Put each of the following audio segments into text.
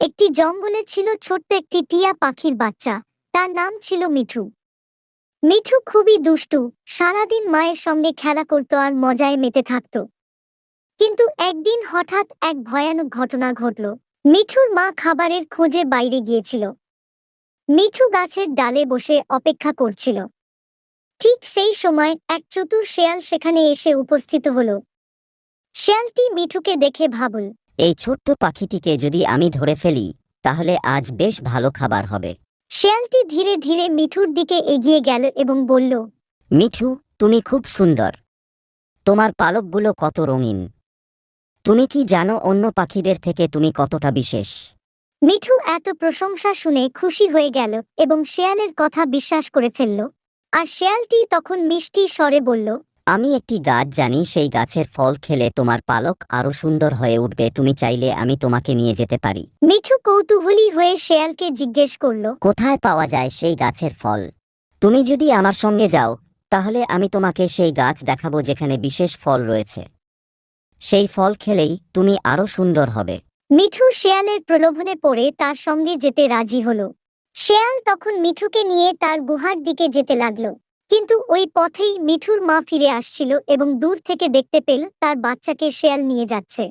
একটি জঙ্গলে ছিল ছোট্ট একটি টিয়া পাখির বাচ্চা। তার নাম ছিল মিঠু। মিঠু খুবই দুষ্টু, সারাদিন মায়ের সঙ্গে খেলা করত আর মজায় মেতে থাকত। কিন্তু একদিন হঠাৎ এক ভয়ানক ঘটনা ঘটল। মিঠুর মা খাবারের খোঁজে বাইরে গিয়েছিল। মিঠু গাছের ডালে বসে অপেক্ষা করছিল। ঠিক সেই সময় এক চতুর শেয়াল সেখানে এসে উপস্থিত হল। শেয়ালটি মিঠুকে দেখে ভাবল, এই ছোট্ট পাখিটিকে যদি আমি ধরে ফেলি তাহলে আজ বেশ ভালো খাবার হবে। শেয়ালটি ধীরে ধীরে মিঠুর দিকে এগিয়ে গেল এবং বলল, মিঠু, তুমি খুব সুন্দর। তোমার পালকগুলো কত রঙিন। তুমি কি জানো অন্য পাখিদের থেকে তুমি কতটা বিশেষ? মিঠু এত প্রশংসা শুনে খুশি হয়ে গেল এবং শেয়ালের কথা বিশ্বাস করে ফেলল। আর শেয়ালটি তখন মিষ্টি স্বরে বলল, আমি একটি গাছ জানি, সেই গাছের ফল খেলে তোমার পালক আরো সুন্দর হয়ে উঠবে। তুমি চাইলে আমি তোমাকে নিয়ে যেতে পারি। মিঠু কৌতূহলী হয়ে শেয়ালকে জিজ্ঞেস করল, কোথায় পাওয়া যায় সেই গাছের ফল? তুমি যদি আমার সঙ্গে যাও তাহলে আমি তোমাকে সেই গাছ দেখাবো যেখানে বিশেষ ফল রয়েছে। সেই ফল খেলেই তুমি আরো সুন্দর হবে। মিঠু শেয়ালের প্রলোভনে পড়ে তার সঙ্গে যেতে রাজি হল। শেয়াল তখন মিঠুকে নিয়ে তার গুহার দিকে যেতে লাগল। কিন্তু ওই পথেই মিঠুর মা ফিরে আসছিল এবং দূর থেকে দেখতে পেল তার বাচ্চাকে শেয়াল নিয়ে যাচ্ছে।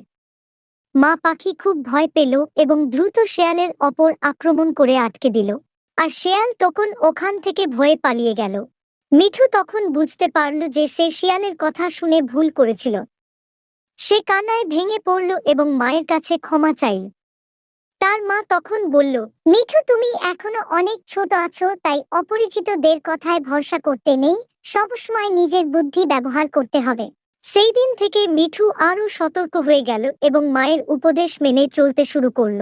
মা পাখি খুব ভয় পেল এবং দ্রুত শেয়ালের ওপর আক্রমণ করে আটকে দিল। আর শেয়াল তখন ওখান থেকে ভয়ে পালিয়ে গেল। মিঠু তখন বুঝতে পারল যে সে শিয়ালের কথা শুনে ভুল করেছিল। সে কান্নায় ভেঙে পড়ল এবং মায়ের কাছে ক্ষমা চাইল। তার মা তখন বলল, মিঠু, তুমি এখনো অনেক ছোট আছো, তাই অপরিচিতদের কথায় ভরসা করতে নেই। সবসময় নিজের বুদ্ধি ব্যবহার করতে হবে। সেই দিন থেকে মিঠু আরও সতর্ক হয়ে গেল এবং মায়ের উপদেশ মেনে চলতে শুরু করল।